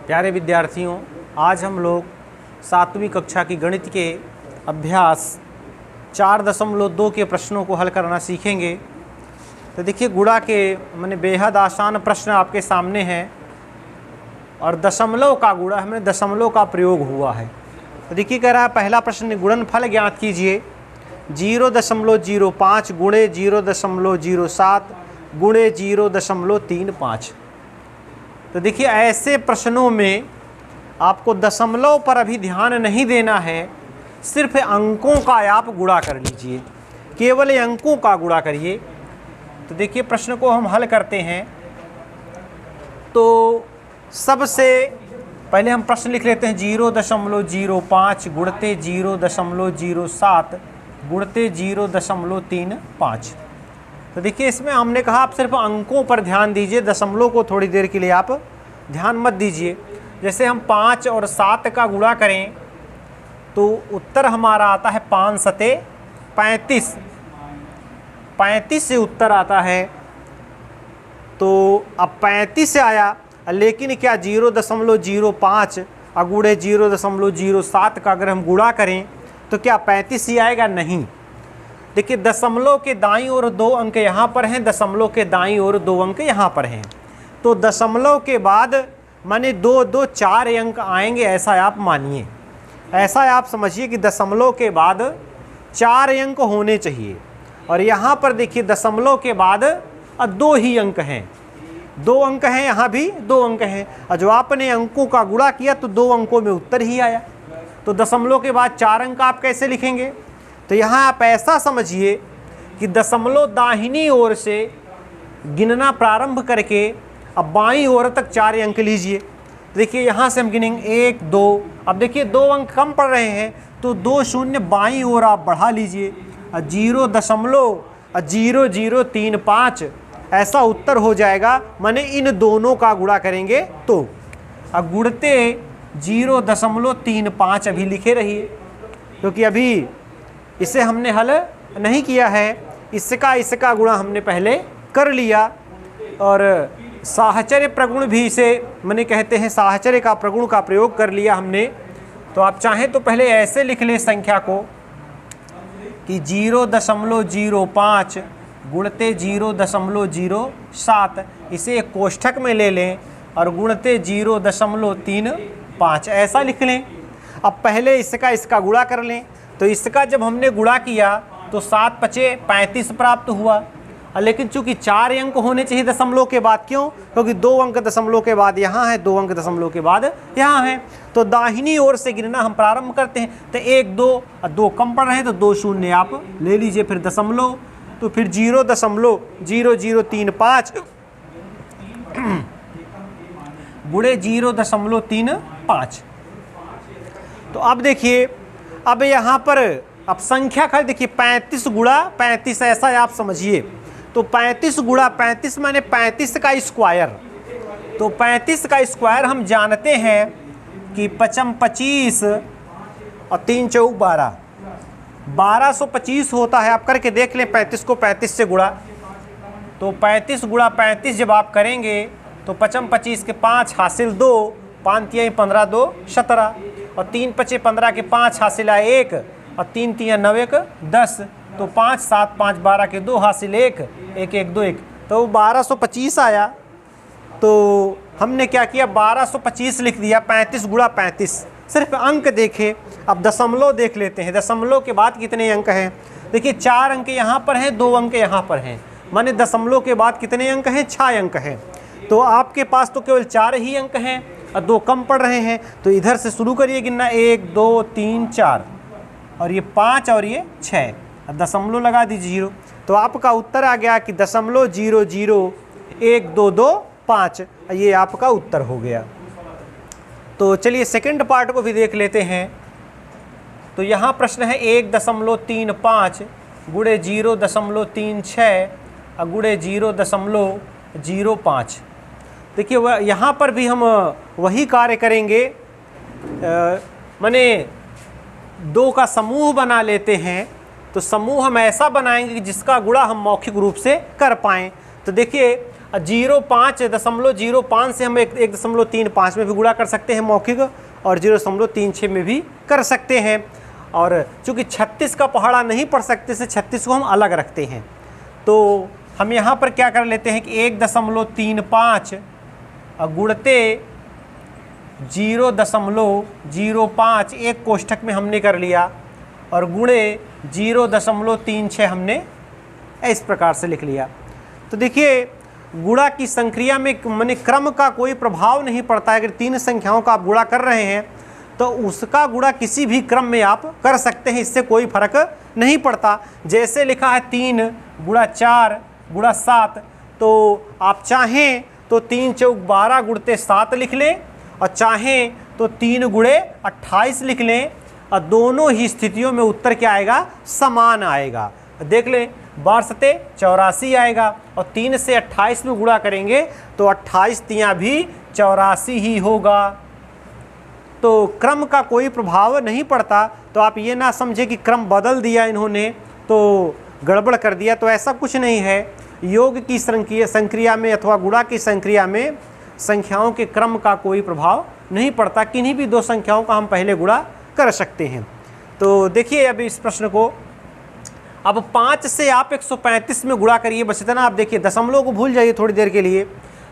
प्यारे विद्यार्थियों, आज हम लोग 7वीं कक्षा की गणित के अभ्यास 4.2 के प्रश्नों को हल करना सीखेंगे। तो देखिए, गुणा के मैंने बेहद आसान प्रश्न आपके सामने हैं और दशमलव का गुणा हमें दशमलव का प्रयोग हुआ है। तो देखिए, कह रहा है पहला प्रश्न, गुणनफल ज्ञात कीजिए। 0.05 गुणे 0.07 गुणे 0.35। तो देखिए, ऐसे प्रश्नों में आपको दशमलव पर अभी ध्यान नहीं देना है, सिर्फ अंकों का आप गुणा कर लीजिए, केवल अंकों का गुणा करिए। तो देखिए, प्रश्न को हम हल करते हैं। तो सबसे पहले हम प्रश्न लिख लेते हैं 0.05 गुणते 0.07 गुणते 0.35। तो देखिए, इसमें हमने कहा आप सिर्फ अंकों पर ध्यान दीजिए, दशमलव को थोड़ी देर के लिए आप ध्यान मत दीजिए। जैसे हम 5 और 7 का गुणा करें तो उत्तर हमारा आता है 5 सते 35। 35 से उत्तर आता है। तो अब 35 से आया, लेकिन क्या 0.05 गुणे 0.07 का अगर हम गुणा करें तो क्या 35 ही आएगा? नहीं। देखिए, दशमलव के दाईं ओर 2 अंक यहाँ पर हैं, दशमलव के दाईं ओर 2 अंक यहाँ पर हैं। तो दशमलव के बाद माने 2 4 अंक आएंगे, ऐसा आप मानिए, ऐसा आप समझिए कि दशमलव के बाद 4 अंक होने चाहिए। और यहाँ पर देखिए, दशमलव के बाद 2 ही अंक हैं, 2 अंक हैं, यहाँ भी 2 अंक हैं। और जो आपने अंकों का गुणा किया तो 2 अंकों में उत्तर ही आया। तो दशमलव के बाद 4 अंक आप कैसे लिखेंगे? तो यहाँ आप ऐसा समझिए कि दशमलव दाहिनी ओर से गिनना प्रारंभ करके अब बाईं ओर तक 4 अंक लीजिए। देखिए, यहाँ से हम गिनेंगे 1 2। अब देखिए, 2 अंक कम पड़ रहे हैं तो 2 शून्य बाईं ओर आप बढ़ा लीजिए। 0.0035 ऐसा उत्तर हो जाएगा। माने इन दोनों का गुणा करेंगे तो अब गुणते 0.35 अभी लिखे रहिए, क्योंकि अभी इसे हमने हल नहीं किया है। इसका गुणा हमने पहले कर लिया। और साहचर्य प्रगुण भी इसे मैंने कहते हैं, साहचर्य का प्रगुण का प्रयोग कर लिया हमने। तो आप चाहें तो पहले ऐसे लिख लें संख्या को कि 0.05 गुणते 0.07, इसे एक कोष्ठक में ले लें और गुणते 0.35 ऐसा लिख लें। अब पहले इसका गुणा कर लें। तो इसका जब हमने गुणा किया तो 7 पचे 35 प्राप्त हुआ। लेकिन चूंकि 4 अंक होने चाहिए दशमलव के बाद, क्यों? क्योंकि 2 अंक दशमलव के बाद यहाँ है, 2 अंक दशमलव के बाद यहाँ है। तो दाहिनी ओर से गिनना हम प्रारंभ करते हैं। तो 1 2 और 2 कम पड़ रहे हैं तो 2 शून्य आप ले लीजिए, फिर दशमलव, तो फिर 0.0035 गुणे 0.35। तो अब देखिए, अब यहाँ पर अब संख्या खा देखिए, 35 गुणा 35 ऐसा आप समझिए। तो 35 गुणा 35 माने 35 का स्क्वायर। तो 35 का स्क्वायर हम जानते हैं कि 55 25 और 3 चौक 12, 1225 होता है। आप करके देख लें, 35 को 35 से गुणा। तो 35 गुणा 35 जब आप करेंगे तो 55 25 के 5 हासिल 2, 5 3 15 2 17 और 3 पचे 15 के 5 हासिल आए 1 और 3 3 9 1 10। तो 5 7 5 12 के 2 हासिल 1 1 1 2 1, तो 1225 आया। तो हमने क्या किया, 1225 लिख दिया। 35 गुणा 35, सिर्फ अंक देखे। अब दशमलव देख लेते हैं, दशमलव के बाद कितने अंक हैं। देखिए, 4 अंक यहाँ पर हैं, 2 अंक यहाँ पर हैं, माने दशमलव के बाद कितने अंक हैं? 6 अंक हैं। तो आपके पास तो केवल 4 ही अंक हैं और 2 कम पड़ रहे हैं। तो इधर से शुरू करिए गिनना, 1 2 3 4 और ये 5 और ये 6, दशमलव लगा दीजिए 0। तो आपका उत्तर आ गया कि 0.001225, ये आपका उत्तर हो गया। तो चलिए सेकंड पार्ट को भी देख लेते हैं। तो यहाँ प्रश्न है 1.35 गुणे 0.36 गुणे 0.05। देखिए, वह यहाँ पर भी हम वही कार्य करेंगे, माने 2 का समूह बना लेते हैं। तो समूह हम ऐसा बनाएंगे कि जिसका गुणा हम मौखिक रूप से कर पाएँ। तो देखिए, 05.05 से हम 1.35 में भी गुणा कर सकते हैं मौखिक, और 0.36 में भी कर सकते हैं। और चूँकि 36 का पहाड़ा नहीं पढ़ सकते से 36 को हम अलग रखते हैं, तो हम यहाँ पर क्या कर लेते हैं कि 1.35 गुणते 0.05 एक कोष्ठक में हमने कर लिया, और गुणे 0.36 हमने इस प्रकार से लिख लिया। तो देखिए गुणा की संक्रिया में माने क्रम का कोई प्रभाव नहीं पड़ता है। अगर तीन संख्याओं का आप गुणा कर रहे हैं तो उसका गुणा किसी भी क्रम में आप कर सकते हैं, इससे कोई फर्क नहीं पड़ता। जैसे लिखा है 3 गुणा 4 गुणा 7, तो आप चाहें तो 3 चौक 12 गुणते 7 लिख लें, और चाहें तो 3 गुणे 28 लिख लें, और दोनों ही स्थितियों में उत्तर क्या आएगा, समान आएगा। देख लें 12 सते 84 आएगा, और 3 से 28 में गुणा करेंगे तो 28 तियाँ भी 84 ही होगा। तो क्रम का कोई प्रभाव नहीं पड़ता। तो आप ये ना समझे कि क्रम बदल दिया इन्होंने तो गड़बड़ कर दिया, तो ऐसा कुछ नहीं है। योग की संक्रिया में अथवा गुणा की संक्रिया में संख्याओं के क्रम का कोई प्रभाव नहीं पड़ता, किन्हीं भी दो संख्याओं का हम पहले गुणा कर सकते हैं। तो देखिए अब इस प्रश्न को, अब 5 से आप 135 में गुणा करिए, बस इतना। आप देखिए दशमलव को भूल जाइए थोड़ी देर के लिए।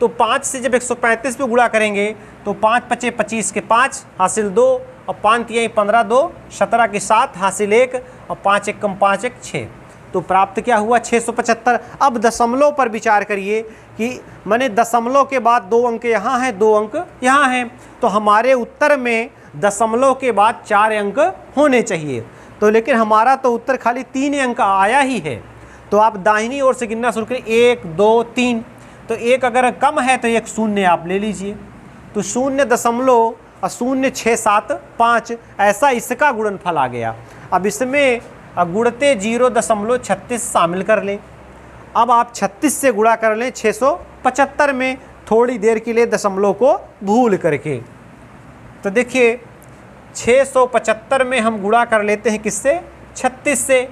तो 5 से जब 135 में गुणा करेंगे तो 5 पचे 25 के 5 हासिल 2, और 5 तिहाई 15 2 17 के 7 हासिल 1, और 5 एक कम 5 एक 6, तो प्राप्त क्या हुआ 675। अब दशमलव पर विचार करिए कि माने दशमलव के बाद 2 अंक यहाँ हैं, 2 अंक यहाँ हैं, तो हमारे उत्तर में दशमलव के बाद 4 अंक होने चाहिए। तो लेकिन हमारा तो उत्तर खाली 3 अंक आया ही है। तो आप दाहिनी ओर से गिनना शुरू करें, 1 2 3, तो एक अगर कम है तो एक शून्य आप ले लीजिए, तो 0.0675 ऐसा इसका गुणनफल आ गया। अब इसमें गुणते 0.36 शामिल कर लें। अब आप 36 से गुणा कर लें 675 में, थोड़ी देर के लिए दशमलव को भूल करके। तो देखिए 675 में हम गुणा कर लेते हैं किससे, 36 से।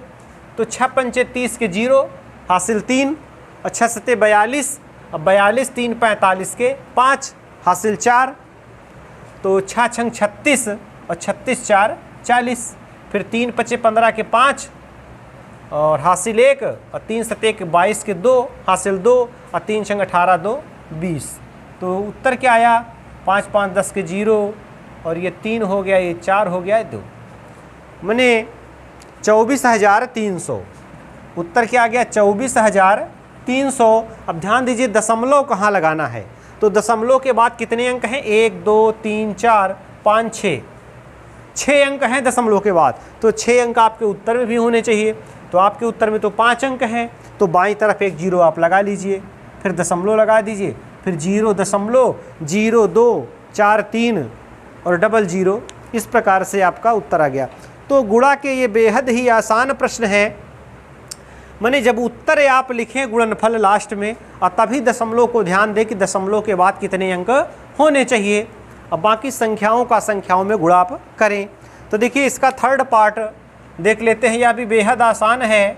तो 6 पंचे 30 के 0 हासिल 3, और 6 सते 42, अब 42 3 45 के 5 हासिल 4, तो 6 छंग 36, और 36 4 40, फिर 3 पचे 15 के 5 और हासिल 1, और 3 सते 22 के 2 हासिल 2, और 3 छंग 18 2 20। तो उत्तर क्या आया, 5 5 10 के 0, और ये 3 हो गया, ये 4 हो गया, 2, माने 24,300। उत्तर क्या आ गया, 24,300। अब ध्यान दीजिए दशमलव कहाँ लगाना है। तो दशमलव के बाद कितने अंक हैं, 1 2 3 4 5 6, 6 अंक हैं दशमलव के बाद। तो 6 अंक आपके उत्तर में भी होने चाहिए। तो आपके उत्तर में तो 5 अंक हैं, तो बाईं तरफ एक 0 आप लगा लीजिए, फिर दशमलव लगा दीजिए, फिर 0.0243 और 00। इस प्रकार से आपका उत्तर आ गया। तो गुणा के ये बेहद ही आसान प्रश्न है। माने जब उत्तर आप लिखें गुणनफल लास्ट में, और तभी दशमलव को ध्यान दें कि दशमलव के बाद कितने अंक होने चाहिए। अब बाकी संख्याओं का संख्याओं में गुणा आप करें। तो देखिए इसका थर्ड पार्ट देख लेते हैं, यह भी बेहद आसान है।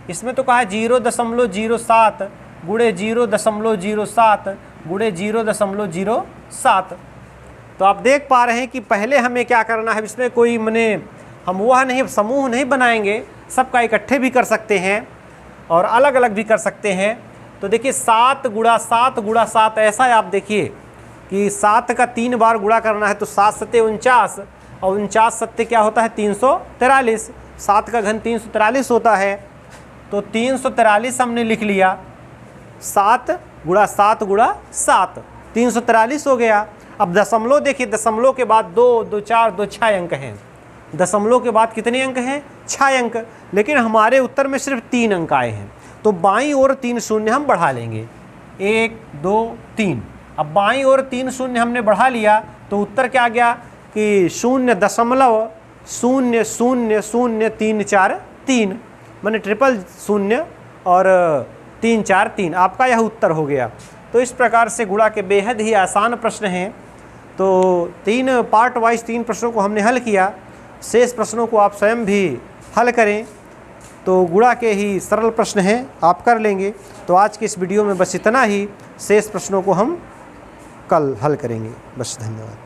इसमें तो कहा है 0.07 गुणे 0.07 गुणे 0.07। तो आप देख पा रहे हैं कि पहले हमें क्या करना है, इसमें कोई माने हम वह नहीं समूह नहीं बनाएंगे, सबका इकट्ठे भी कर सकते हैं और अलग अलग भी कर सकते हैं। तो देखिए 7 गुणा 7 गुणा 7, ऐसा है आप देखिए कि 7 का 3 बार गुणा करना है, तो 7 सत्ते 49, और 49 सत्ते क्या होता है 343, 7 का घन 343 होता है। तो 343 हमने लिख लिया, 7 गुणा 7 गुणा 7 343 हो गया। अब दशमलव देखिए, दशमलव के बाद 2 2 4 2 6 अंक हैं। दशमलव के बाद कितने अंक हैं, 6 अंक, लेकिन हमारे उत्तर में सिर्फ 3 अंक आए हैं। तो बाईं ओर 3 शून्य हम बढ़ा लेंगे, 1 2 3। अब बाईं ओर 3 शून्य हमने बढ़ा लिया, तो उत्तर क्या आ गया कि 0.000343, माने 000 और 343, आपका यह उत्तर हो गया। तो इस प्रकार से गुणा के बेहद ही आसान प्रश्न हैं। तो 3 पार्ट वाइज 3 प्रश्नों को हमने हल किया, शेष प्रश्नों को आप स्वयं भी हल करें। तो गुणा के ही सरल प्रश्न हैं, आप कर लेंगे। तो आज के इस वीडियो में बस इतना ही, शेष प्रश्नों को हम कल हल करेंगे। बस, धन्यवाद।